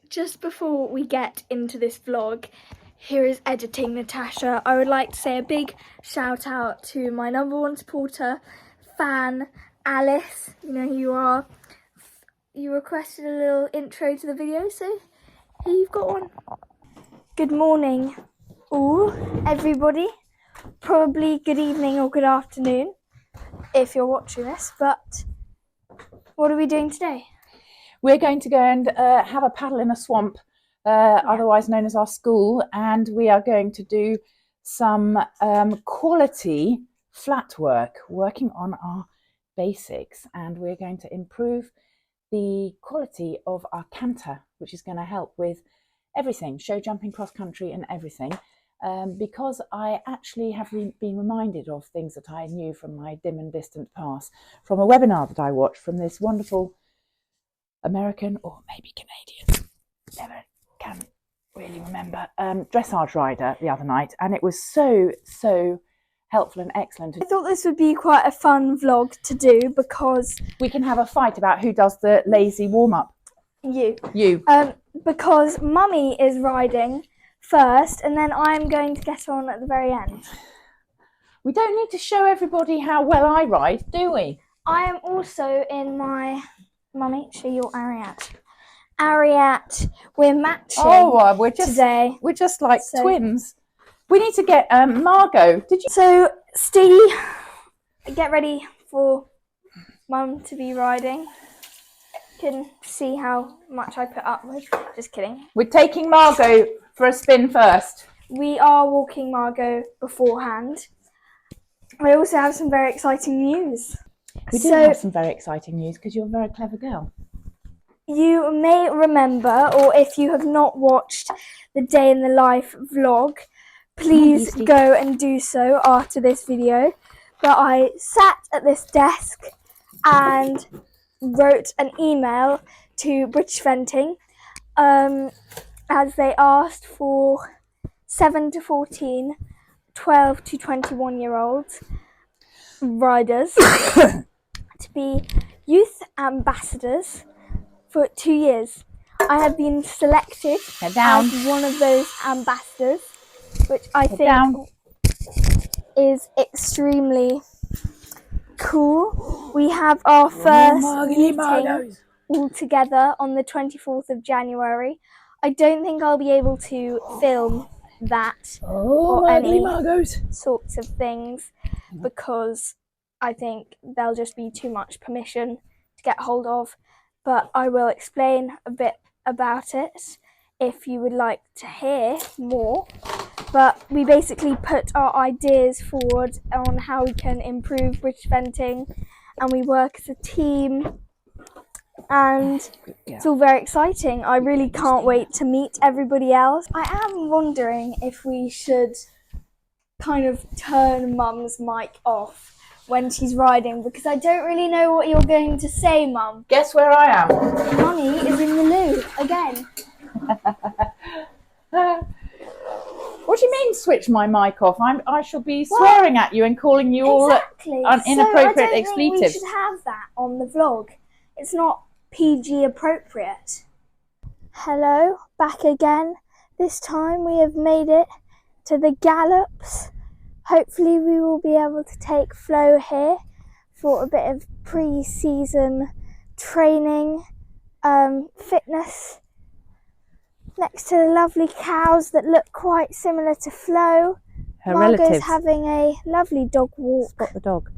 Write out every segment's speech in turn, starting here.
just before we get into this vlog, here is editing Natasha. I would like to say a big shout out to my #1 supporter, fan, Alice. You know who you are. You requested a little intro to the video, so here you've got one. Good morning, all, everybody. Probably good evening or good afternoon if you're watching this, but what are we doing today? We're going to go and have a paddle in a swamp, otherwise known as our school, and we are going to do some quality flat work, working on our basics, and we're going to improve the quality of our canter, which is going to help with everything, show jumping, cross country and everything, because I actually have been reminded of things that I knew from my dim and distant past, from a webinar that I watched from this wonderful American or maybe Canadian, never can really remember, dressage rider the other night, and it was so helpful and excellent. I thought this would be quite a fun vlog to do because we can have a fight about who does the lazy warm-up. You. Because Mummy is riding first and then I'm going to get on at the very end. We don't need to show everybody how well I ride, do we? I am also in my... Mummy, show your Ariat. Ariat, we're matching today. We're just like twins. We need to get Margot. Did you? So, Stevie, get ready for Mum to be riding. You can see how much I put up with. Just kidding. We're taking Margot for a spin first. We are walking Margot beforehand. I also have some very exciting news. We do have some very exciting news because you're a very clever girl. You may remember, or if you have not watched the Day in the Life vlog, please go and do so after this video. But I sat at this desk and wrote an email to British Venting as they asked for 7 to 14, 12 to 21-year-olds riders to be youth ambassadors for 2 years. I have been selected as one of those ambassadors, which I think is extremely cool. We have our first meeting all together on the 24th of January. I don't think I'll be able to film that or any sorts of things because I think there'll just be too much permission to get hold of, but I will explain a bit about it if you would like to hear more. But we basically put our ideas forward on how we can improve British Venting, and we work as a team, and it's all very exciting. I really can't wait to meet everybody else. I am wondering if we should kind of turn Mum's mic off when she's riding, because I don't really know what you're going to say, Mum. Guess where I am? Mummy is in the loo again. What do you mean switch my mic off? I shall be swearing at you and calling you all inappropriate expletives. Think we should have that on the vlog. It's not PG appropriate. Hello, back again. This time we have made it to the gallops. Hopefully we will be able to take Flo here for a bit of pre-season training, fitness, next to the lovely cows that look quite similar to Flo. Her Margot's relatives. having a lovely dog walk. Spot the dog.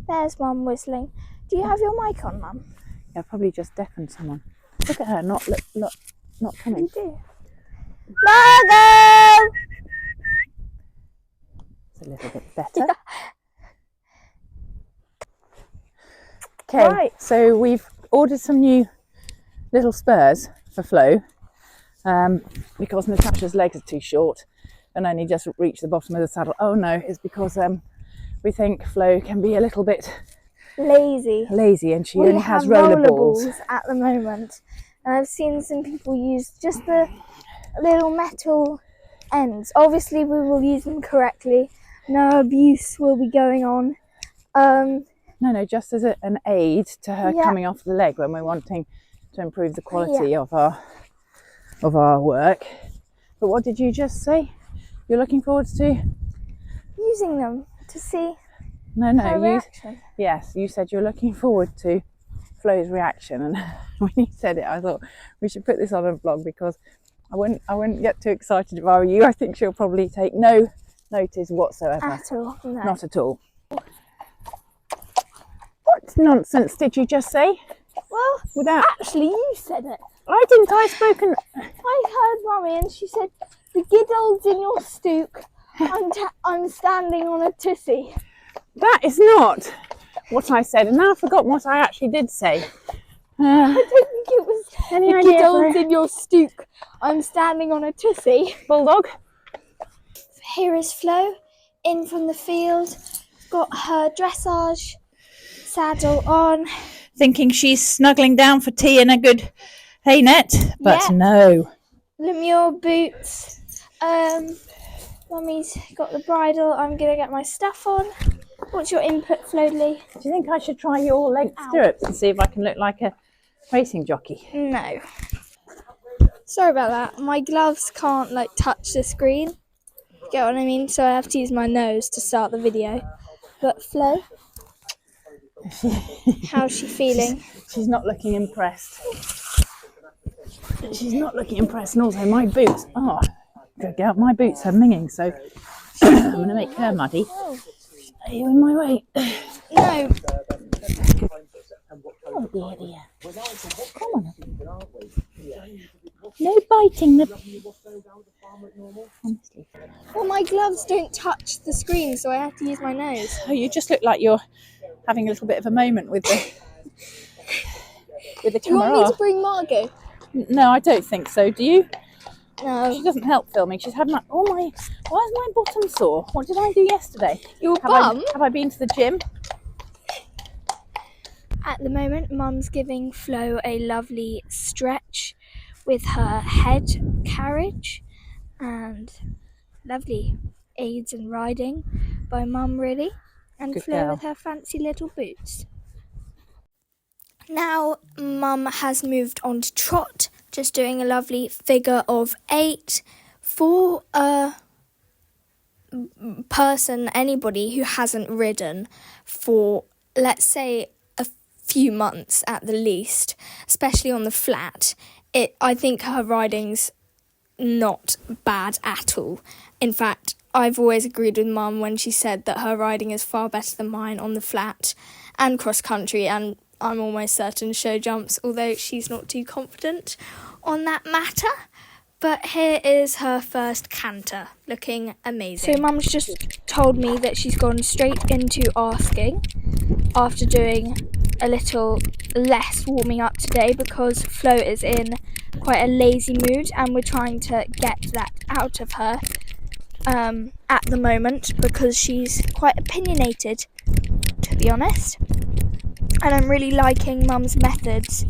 There's Mum whistling. Do you have your mic on, Mum? Yeah, probably just deafened someone. Look at her, not coming. You do. Margot! It's a little bit better. Yeah. Okay, right. So we've ordered some new little spurs for Flo because Natasha's legs are too short and only just reach the bottom of the saddle. Oh no, it's because we think Flo can be a little bit lazy and she only has rollerballs at the moment. And I've seen some people use just the little metal ends. Obviously we will use them correctly. No abuse will be going on. No, just as an aid to her coming off the leg when we're wanting to improve the quality of our work. But what did you just say? You're looking forward to using them to see her reaction. Yes, you said you're looking forward to Flo's reaction, and when you said it, I thought we should put this on a blog, because I wouldn't get too excited if I were you. I think she'll probably take no notice whatsoever. At all, no. Not at all. What nonsense did you just say? Well, actually, you said it. I didn't. I spoken. I heard Mummy, and she said, "The giddles in your stook. I'm standing on a tussie." That is not what I said, and now I've forgotten what I actually did say. I don't think it was Any the idea giddles in your stook. I'm standing on a tussie. Bulldog. Here is Flo, in from the field. Got her dressage saddle on. Thinking she's snuggling down for tea in a good hay net, but no. Lemure boots. Mummy's got the bridle. I'm gonna get my stuff on. What's your input, Flodley? Do you think I should try your length stirrups and see if I can look like a racing jockey? No. Sorry about that. My gloves can't touch the screen. Get what I mean? So I have to use my nose to start the video. But Flo, how's she feeling? She's not looking impressed. She's not looking impressed, and also my boots. Oh, good girl. My boots are minging, so I'm going to make her muddy. Are you in my way? No. Oh dear. Come on. No biting honestly. Well, my gloves don't touch the screen, so I have to use my nose. Oh, you just look like you're having a little bit of a moment with the Do you camera. want me to bring Margot? No, I don't think so. Do you? No. She doesn't help filming. She's had why is my bottom sore? What did I do yesterday? Your bum? Have I been to the gym? At the moment, Mum's giving Flo a lovely stretch with her head carriage, and lovely aids and riding by Mum, really, and Good Flo girl. with her fancy little boots. Now Mum has moved on to trot, just doing a lovely figure of 8 for a person, anybody who hasn't ridden for, let's say, a few months at the least, especially on the flat. I think her riding's not bad at all. In fact, I've always agreed with Mum when she said that her riding is far better than mine on the flat and cross country, and I'm almost certain show jumps, although she's not too confident on that matter. But here is her first canter, looking amazing. So Mum's just told me that she's gone straight into asking after doing a little less warming up today, because Flo is in quite a lazy mood and we're trying to get that out of her at the moment, because she's quite opinionated, to be honest. And I'm really liking Mum's methods.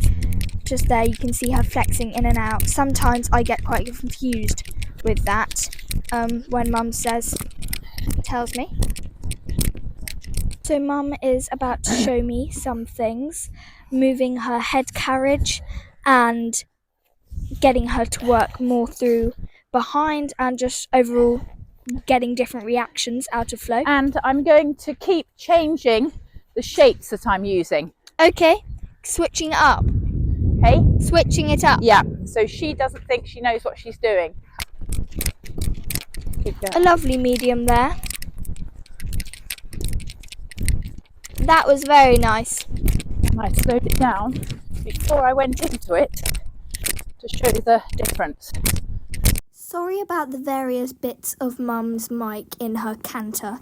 Just there you can see her flexing in and out. Sometimes I get quite confused with that when Mum tells me. So Mum is about to show me some things, moving her head carriage and getting her to work more through behind, and just overall getting different reactions out of Flo. And I'm going to keep changing the shapes that I'm using. Okay, switching it up. Hey? Switching it up. Yeah, so she doesn't think she knows what she's doing. A lovely medium there. That was very nice. And I slowed it down before I went into it to show the difference. Sorry about the various bits of Mum's mic in her canter.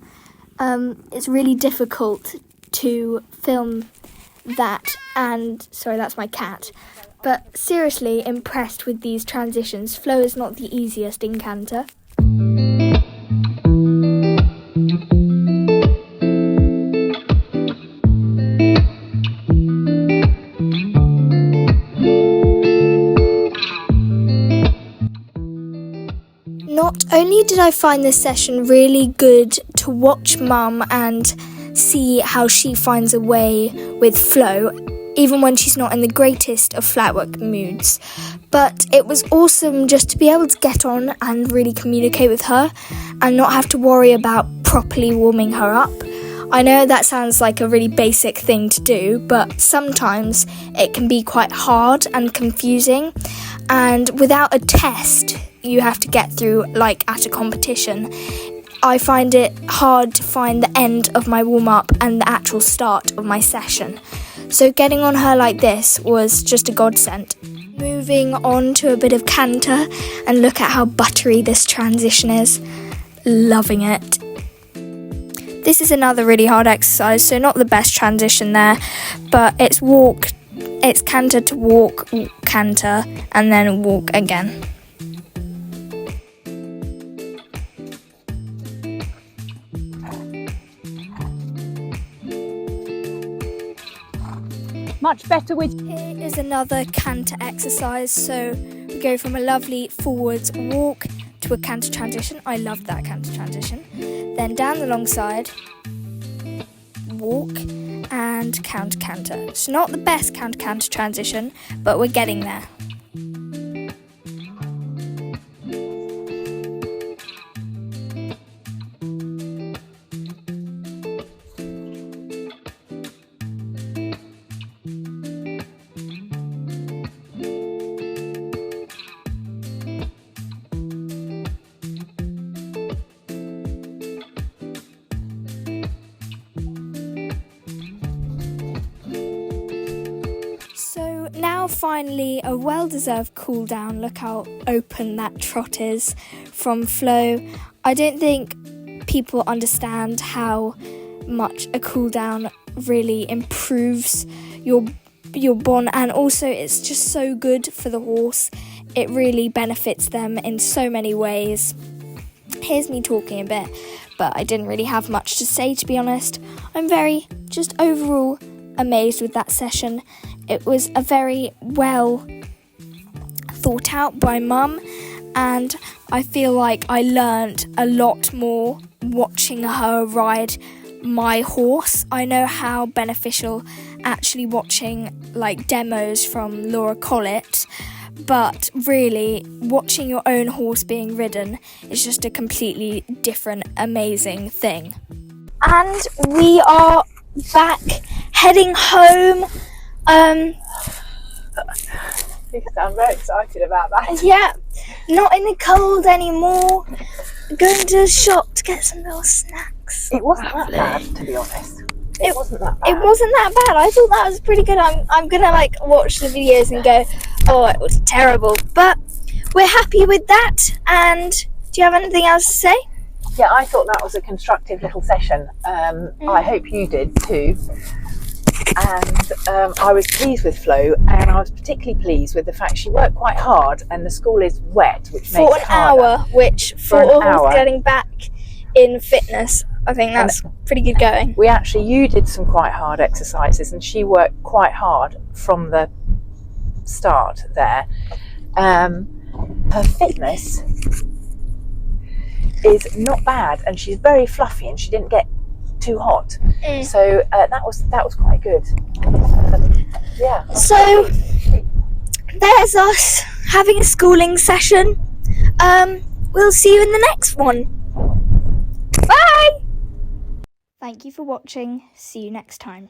It's really difficult to film that, and sorry, that's my cat. But seriously impressed with these transitions. Flo is not the easiest in canter. Not only did I find this session really good to watch Mum and see how she finds a way with Flo, even when she's not in the greatest of flatwork moods. But it was awesome just to be able to get on and really communicate with her and not have to worry about properly warming her up. I know that sounds like a really basic thing to do, but sometimes it can be quite hard and confusing, and without a test you have to get through like at a competition, I find it hard to find the end of my warm-up and the actual start of my session. So getting on her like this was just a godsend. Moving on to a bit of Canter, and look at how buttery this transition is. Loving it. This is another really hard exercise, so not the best transition there, but it's Canter to walk, Canter, and then walk again. Much better with... Here is another Canter exercise, so we go from a lovely forwards walk to a Canter transition. I loved that Canter transition. Then down the long side, walk and Canter. It's not the best Canter transition, but we're getting there. So now finally a well-deserved cool down. Look how open that trot is from Flo. I don't think people understand how much a cool down really improves your bond, and also it's just so good for the horse. It really benefits them in so many ways. Here's me talking a bit, but I didn't really have much to say, to be honest. I'm very just overall amazed with that session. It was a very well thought out by Mum, and I feel like I learned a lot more watching her ride my horse. I know how beneficial actually watching like demos from Laura Collett, but really watching your own horse being ridden is just a completely different, amazing thing. And we are back heading home. You sound very excited about that. Yeah, not in the cold anymore. Going to the shop to get some little snacks. It wasn't that bad, to be honest. It wasn't that bad. It wasn't that bad. I thought that was pretty good. I'm gonna like watch the videos and go, oh, it was terrible. But we're happy with that. And do you have anything else to say? Yeah, I thought that was a constructive little session. I hope you did too. And I was pleased with Flo, and I was particularly pleased with the fact she worked quite hard, and the school is wet, which for makes it harder. For an hour, which for a horse getting back in fitness, I think that's pretty good going. You did some quite hard exercises, and she worked quite hard from the start there. Her fitness is not bad, and she's very fluffy, and she didn't get too hot, so that was quite good. Yeah. So there's us having a schooling session. We'll see you in the next one. Bye. Thank you for watching. See you next time.